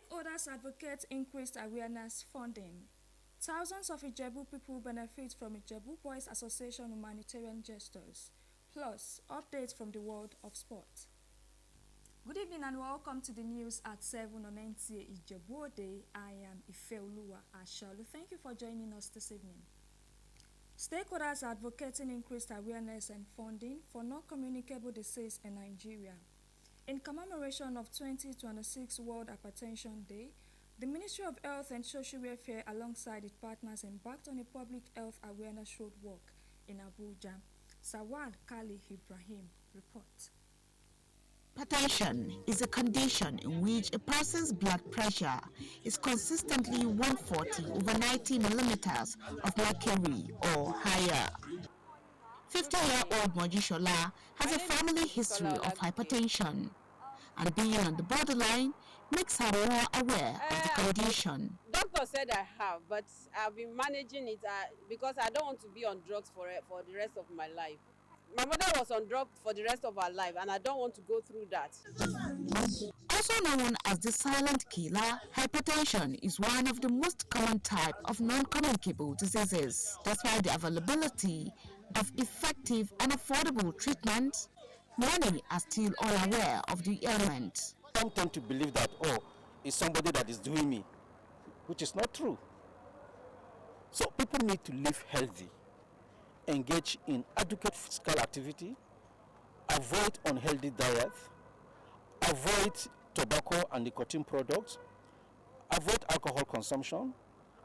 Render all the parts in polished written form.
Stakeholders advocate increased awareness funding. Thousands of Ijebu people benefit from Ijebu Boys Association humanitarian gestures. Plus, updates from the world of sport. Good evening and welcome to the news at 7 on Nta Ijebu Ode. I am Ifeoluwa Ashalu. Thank you for joining us this evening. Stakeholders are advocating increased awareness and funding for non-communicable disease in Nigeria. In commemoration of 2026 World Hypertension Day, the Ministry of Health and Social Welfare alongside its partners embarked on a public health awareness road walk in Abuja. Sawal Kali Ibrahim reports. Hypertension is a condition in which a person's blood pressure is consistently 140/90 millimeters of mercury or higher. 50-year-old Mojishola has a family history of hypertension, and being on the borderline makes her more aware of the condition. Doctor said I have, but I've been managing it because I don't want to be on drugs for the rest of my life. My mother was on drugs for the rest of her life, and I don't want to go through that. Also known as the silent killer, hypertension is one of the most common type of non-communicable diseases. Despite the availability of effective and affordable treatment, many are still unaware of the ailment. Some tend to believe that, it's somebody that is doing me, which is not true. So people need to live healthy, engage in adequate physical activity, avoid unhealthy diet, avoid tobacco and nicotine products, avoid alcohol consumption,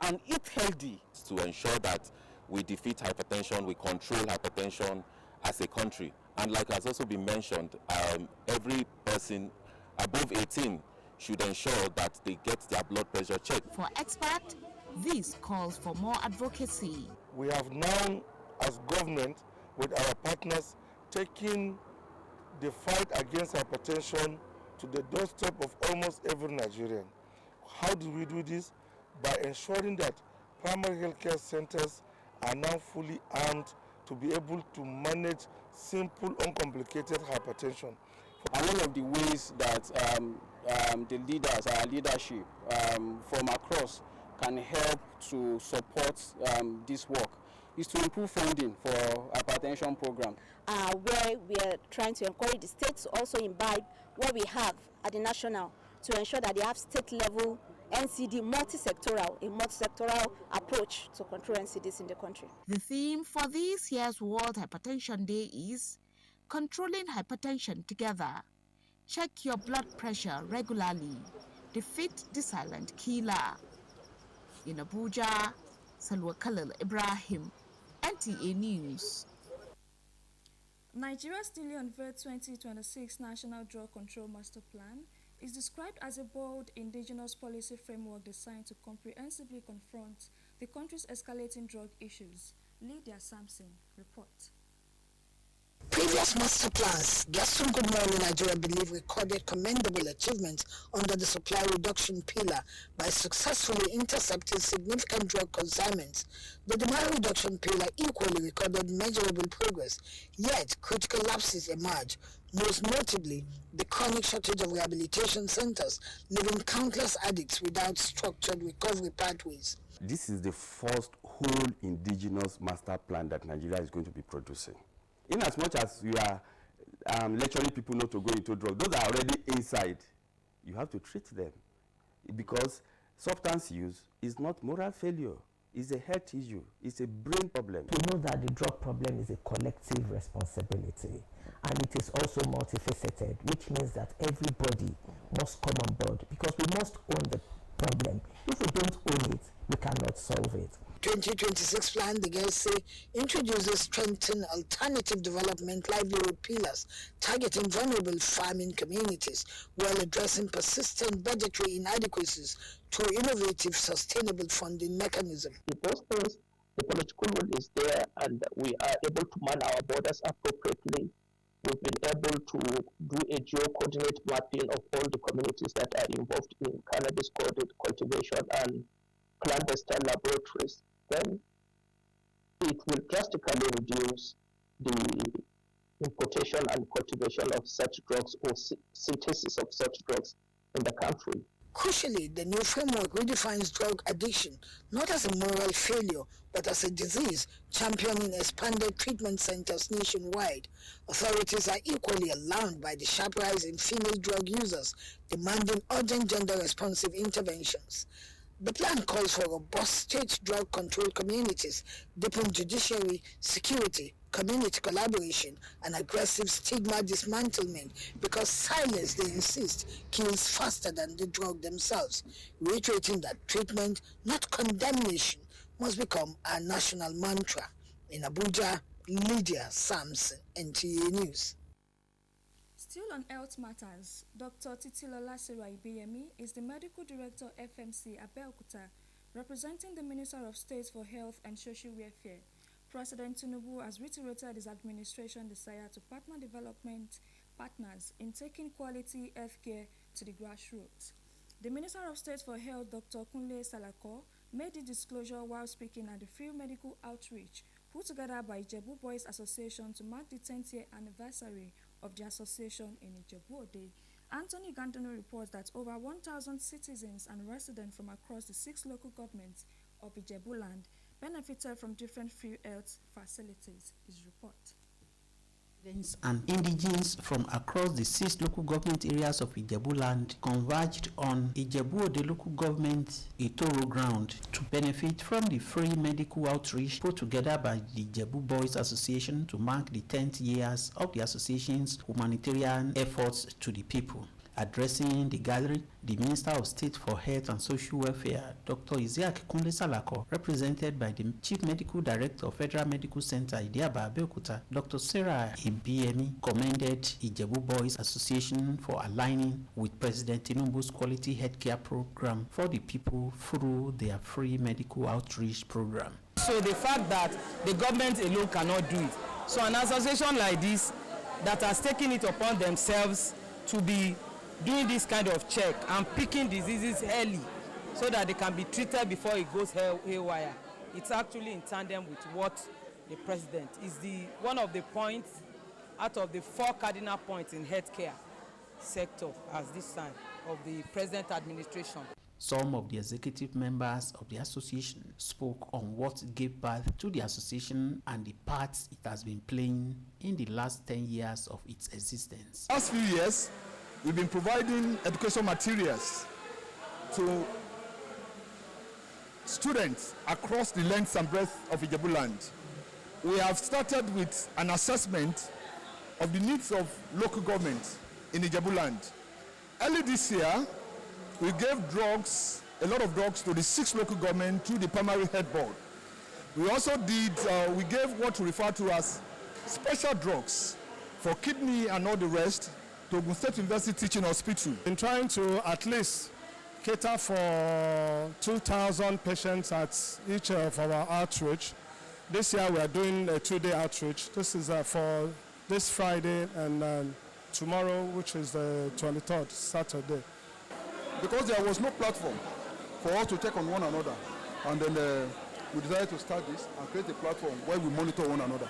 and eat healthy. To ensure that we defeat hypertension, we control hypertension as a country. And like has also been mentioned, every person above 18 should ensure that they get their blood pressure checked. For experts, this calls for more advocacy. We have now, as government, with our partners, taken the fight against hypertension to the doorstep of almost every Nigerian. How do we do this? By ensuring that primary healthcare centers are now fully armed to be able to manage simple, uncomplicated hypertension. And one of the ways that the leaders, our leadership from across can help to support this work is to improve funding for hypertension program. Where we are trying to encourage the states to also imbibe what we have at the national to ensure that they have state-level NCD a multi-sectoral approach to control NCDs in the country. The theme for this year's World Hypertension Day is Controlling Hypertension Together. Check your blood pressure regularly. Defeat the silent killer. In Abuja, Salwa Khalil Ibrahim, NTA News. Nigeria's newly unveiled 2026 National Drug Control Master Plan is described as a bold indigenous policy framework designed to comprehensively confront the country's escalating drug issues. Lydia Sampson reports. Previous master plans, Gaston Good Morning Nigeria believe recorded commendable achievements under the supply reduction pillar by successfully intercepting significant drug consignments. The demand reduction pillar equally recorded measurable progress, yet critical lapses emerge, most notably the chronic shortage of rehabilitation centers, leaving countless addicts without structured recovery pathways. This is the first whole indigenous master plan that Nigeria is going to be producing. In as much as you are lecturing people not to go into drugs, those are already inside. You have to treat them, because substance use is not moral failure. It's a health issue. It's a brain problem. To know that the drug problem is a collective responsibility, and it is also multifaceted, which means that everybody must come on board, because we must own the problem. If we don't own it, we cannot solve it. 2026 plan, the girls say, introduces strengthened alternative development livelihood pillars targeting vulnerable farming communities while addressing persistent budgetary inadequacies through innovative sustainable funding mechanism. In those things, the political will is there, and we are able to man our borders appropriately. We've been able to do a geo-coordinate mapping of all the communities that are involved in cannabis cultivation and clandestine laboratories. Then it will drastically reduce the importation and cultivation of such drugs or synthesis of such drugs in the country. Crucially, the new framework redefines drug addiction not as a moral failure but as a disease, championing expanded treatment centers nationwide. Authorities are equally alarmed by the sharp rise in female drug users, demanding urgent gender-responsive interventions. The plan calls for robust state drug control communities, deepened judiciary security, community collaboration, and aggressive stigma dismantlement because silence, they insist, kills faster than the drug themselves, reiterating that treatment, not condemnation, must become our national mantra. In Abuja, Lydia Samson, NTA News. Still on health matters, Dr. Titilola Ibiyemi is the Medical Director FMC Abeokuta, representing the Minister of State for Health and Social Welfare. President Tinubu has reiterated his administration's desire to partner development partners in taking quality health care to the grassroots. The Minister of State for Health, Dr. Kunle Salako, made the disclosure while speaking at the free medical outreach put together by Ijebu Boys Association to mark the 10th year anniversary of the association in Ijebu Ode. Anthony Gandano reports that over 1,000 citizens and residents from across the 6 local governments of Ijebu land benefited from different free health facilities. His report. Residents and indigenes from across the 6 local government areas of Ijebu land converged on Ijebu Ode local government Itoro ground to benefit from the free medical outreach put together by the Ijebu Boys Association to mark the 10th years of the association's humanitarian efforts to the people. Addressing the gathering, the Minister of State for Health and Social Welfare, Dr. Kunle Salako, represented by the Chief Medical Director of Federal Medical Center Idiaba Abeokuta, Dr. Sarah Ibiyemi, commended Ijebu Boys Association for aligning with President Tinubu's quality healthcare program for the people through their free medical outreach program. So the fact that the government alone cannot do it, so an association like this that has taken it upon themselves to be doing this kind of check and picking diseases early so that they can be treated before it goes haywire. It's actually in tandem with what the president is one of the points out of the 4 cardinal points in healthcare sector as this time of the present administration. Some of the executive members of the association spoke on what gave birth to the association and the part it has been playing in the last 10 years of its existence. Last few years, we've been providing education materials to students across the length and breadth of Ijebu land. We have started with an assessment of the needs of local government in Ijebu land. Early this year, we gave drugs, a lot of drugs, to the 6 local government through the primary health board. We also we gave what we refer to as special drugs for kidney and all the rest to Ogun State University Teaching Hospital. In trying to at least cater for 2,000 patients at each of our outreach. This year we are doing a 2-day outreach. This is for this Friday and tomorrow, which is the 23rd, Saturday. Because there was no platform for us to take on one another, and then we decided to start this and create a platform where we monitor one another.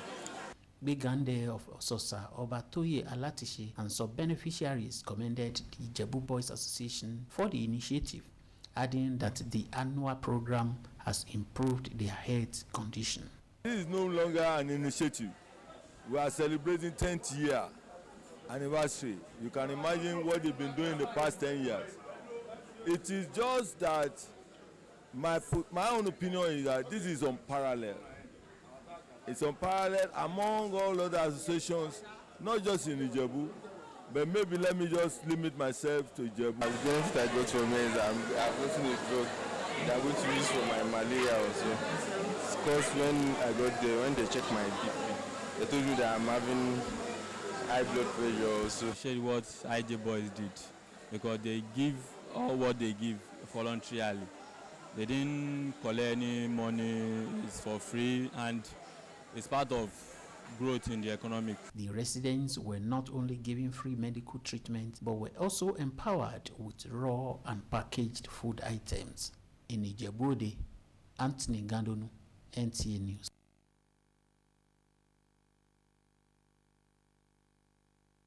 Bigande of Ososa, Obatoye Alatishi, and some beneficiaries commended the Ijebu Boys Association for the initiative, adding that the annual program has improved their health condition. This is no longer an initiative. We are celebrating 10th year anniversary. You can imagine what they've been doing the past 10 years. It is just that my own opinion is that this is unparalleled. It's unparalleled among all other associations, not just in Ijebu, but maybe let me just limit myself to Ijebu. The benefit I got from it is I've gotten a drug that I'm going to use for my malaria also. Because when I got there, when they checked my BP, they told me that I'm having high blood pressure also. Share what IJ Boys did, because they give all what they give voluntarily. They didn't collect any money, it's for free, and it's part of growth in the economic. The residents were not only given free medical treatment, but were also empowered with raw and packaged food items. In Ijebu Ode, Anthony Gandonu, NTA News.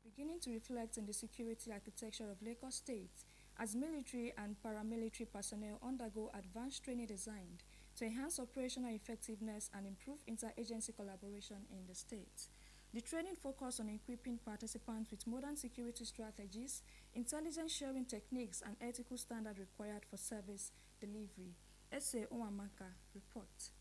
Beginning to reflect on the security architecture of Lagos State, as military and paramilitary personnel undergo advanced training designed to enhance operational effectiveness and improve interagency collaboration in the state. The training focused on equipping participants with modern security strategies, intelligence sharing techniques, and ethical standards required for service delivery. S.A. Owamaka report.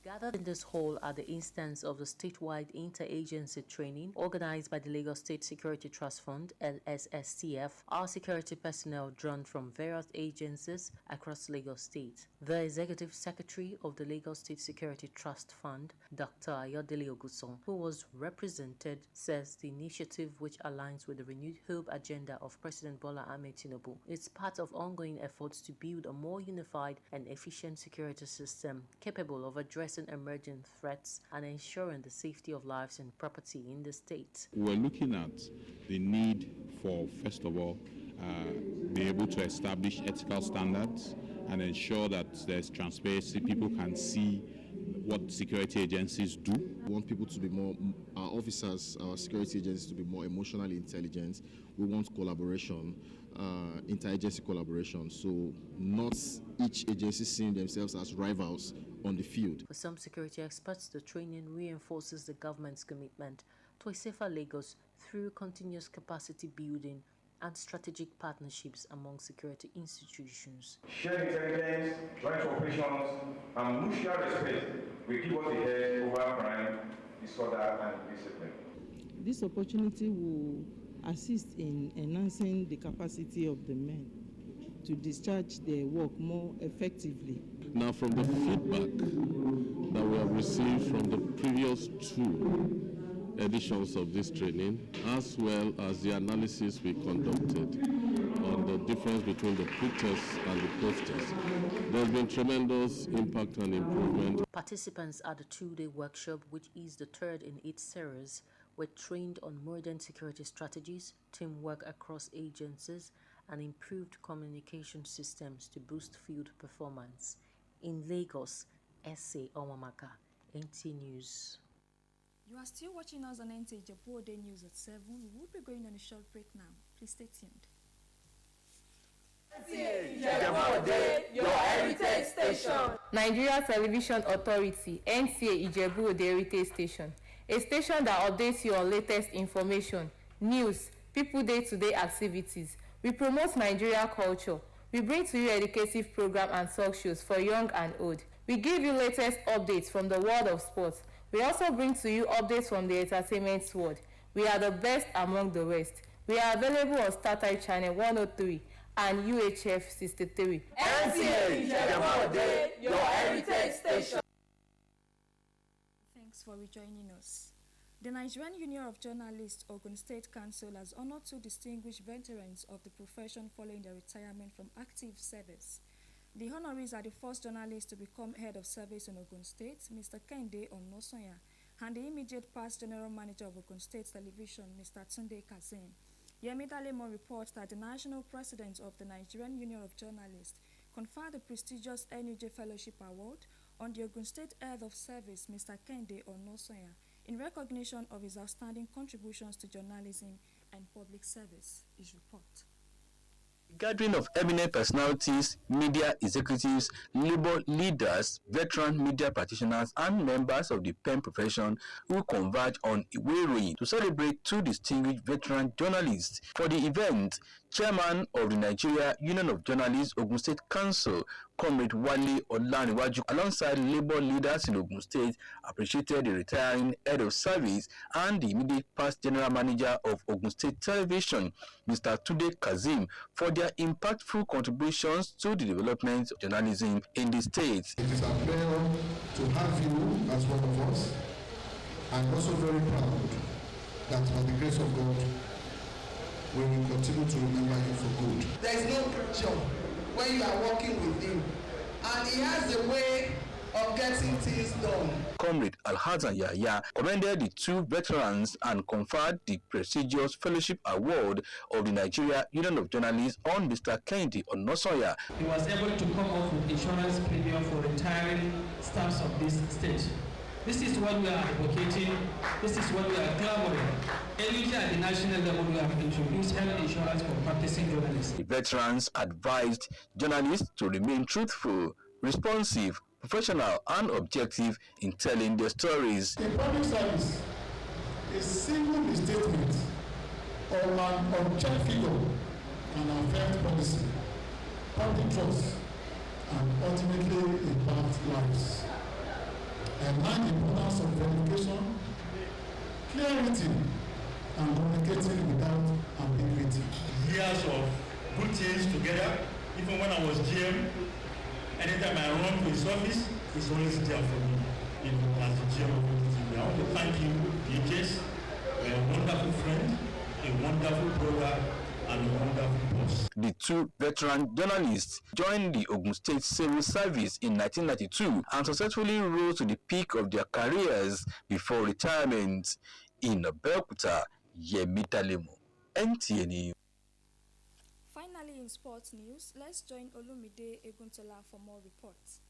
Gathered in this hall are the instance of the statewide interagency training organized by the Lagos State Security Trust Fund, LSSTF, our security personnel drawn from various agencies across Lagos State. The Executive Secretary of the Lagos State Security Trust Fund, Dr. Ayodele Oguson, who was represented, says the initiative, which aligns with the renewed hope agenda of President Bola Ahmed Tinubu, is part of ongoing efforts to build a more unified and efficient security system capable of addressing emerging threats and ensuring the safety of lives and property in the state. We're looking at the need for, first of all, be able to establish ethical standards and ensure that there's transparency. People can see what security agencies do. We want people to be more, our officers, our security agencies to be more emotionally intelligent. We want collaboration, interagency collaboration, so not each agency seeing themselves as rivals on the field. For some security experts, the training reinforces the government's commitment to a safer Lagos through continuous capacity building and strategic partnerships among security institutions. Shared intelligence, joint operations, and mutual respect will give us a head over crime, disorder, and discipline. This opportunity will assist in enhancing the capacity of the men to discharge their work more effectively. Now, from the feedback that we have received from the previous 2 editions of this training, as well as the analysis we conducted on the difference between the pre-test and the post-test, there's been tremendous impact and improvement. Participants at the 2-day workshop, which is the 3rd in its series, were trained on modern security strategies, teamwork across agencies, and improved communication systems to boost field performance. In Lagos, S.A. Owamaka, NT News. You are still watching us on Nta Ijebu Ode News at 7. We will be going on a short break now. Please stay tuned. Nta Ijebu Ode, your heritage station. Nigeria Television Authority, Nta Ijebu Ode Heritage Station. A station that updates you on latest information, news, people day-to-day activities. We promote Nigeria culture. We bring to you educative programs and talk shows for young and old. We give you latest updates from the world of sports. We also bring to you updates from the entertainment world. We are the best among the rest. We are available on StarTimes Channel 103 and UHF 63. Nta Ijebu Ode, your heritage station. Thanks for rejoining us. The Nigerian Union of Journalists Ogun State Council has honored 2 distinguished veterans of the profession following their retirement from active service. The honorees are the first journalist to become head of service in Ogun State, Mr. Nta Ijebu, and the immediate past general manager of Ogun State Television, Mr. Tunde Kazim. Yemi Dalemo reports that the national president of the Nigerian Union of Journalists conferred the prestigious NUJ Fellowship Award on the Ogun State Head of Service, Mr. Nta Ijebu, in recognition of his outstanding contributions to journalism and public service. His report. Gathering of eminent personalities, media executives, labor leaders, veteran media practitioners, and members of the pen profession who converge on Iwe to celebrate 2 distinguished veteran journalists. For the event, Chairman of the Nigeria Union of Journalists Ogun State Council, Comrade Wale Olaniwaju, alongside labor leaders in Ogun State, appreciated the retiring head of service and the immediate past general manager of Ogun State Television, Mr. Tunde Kazim, for their impactful contributions to the development of journalism in the state. It is a pleasure to have you as one of us. I'm also very proud that by the grace of God, we will continue to remember you for good. There is no pressure when you are working with him, and he has a way of getting things done. Comrade Alhassan Yahya commended the 2 veterans and conferred the prestigious Fellowship Award of the Nigeria Union of Journalists on Mr. Nta Ijebu. He was able to come up with insurance premium for retiring staffs of this state. This is what we are advocating. This is what we are clamoring. Earlier at the national level, we have introduced health insurance for practicing journalists. The veterans advised journalists to remain truthful, responsive, professional, and objective in telling their stories. In public service, a single misstatement or an unchecked figure can affect policy, public trust, and ultimately impact lives. And mind the importance of verification, clarity, and communicating without ambiguity. Years of good things together, even when I was GM, anytime I run to his office, he's always there for me. As the GM of the I want to thank you, DJs, a wonderful friend, a wonderful brother, and a wonderful boss. The two veteran journalists joined the Ogun State Civil Service in 1992 and successfully rose to the peak of their careers before retirement. In Abeokuta, Yemi Dalemo, NTA News. Finally, in sports news, let's join Olumide Eguntola for more reports.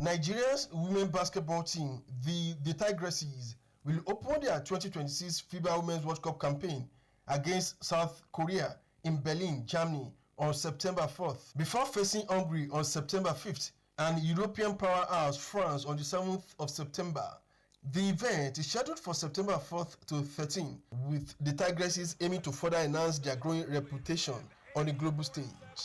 Nigeria's women basketball team, the Tigresses, will open their 2026 FIBA Women's World Cup campaign against South Korea in Berlin, Germany on September 4th, before facing Hungary on September 5th and European powerhouse France on the 7th of September. The event is scheduled for September 4th to 13th, with the Tigresses aiming to further enhance their growing reputation on the global stage.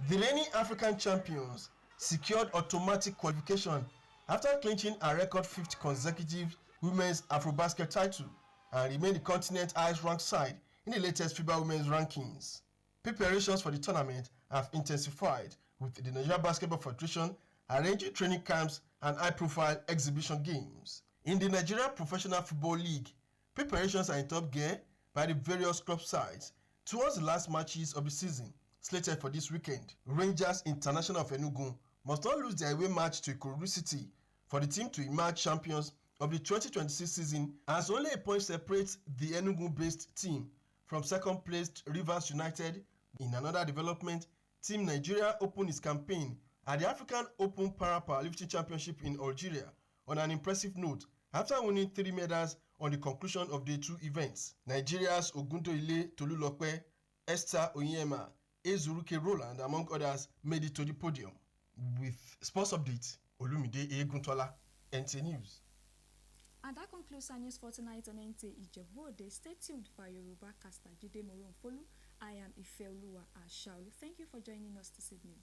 The reigning African champions secured automatic qualification after clinching a record 5th consecutive women's Afrobasket title and remain the continent's highest-ranked side in the latest FIBA women's rankings. Preparations for the tournament have intensified, with the Nigeria Basketball Federation arranging training camps and high-profile exhibition games. In the Nigeria Professional Football League, preparations are in top gear by the various club sides towards the last matches of the season slated for this weekend. Rangers International of Enugu must not lose their away match to Ikorodu City for the team to emerge champions of the 2026 season, as only a point separates the Enugu-based team from second-placed Rivers United. In another development, Team Nigeria opened its campaign at the African Open Para-Powerlifting Championship in Algeria on an impressive note after winning 3 medals on the conclusion of the 2 events. Nigeria's Oguntoyle Tolulope, Esther Onyema, Ezuruke Roland, among others, made it to the podium. With sports updates, Olumide Eguntola, NTA News. And that concludes our news for tonight on Nta Ijebu Ode. Stay tuned for Yoruba caster Jide Moronfolu. I am Ifeoluwa Ashaolu. Thank you for joining us this evening.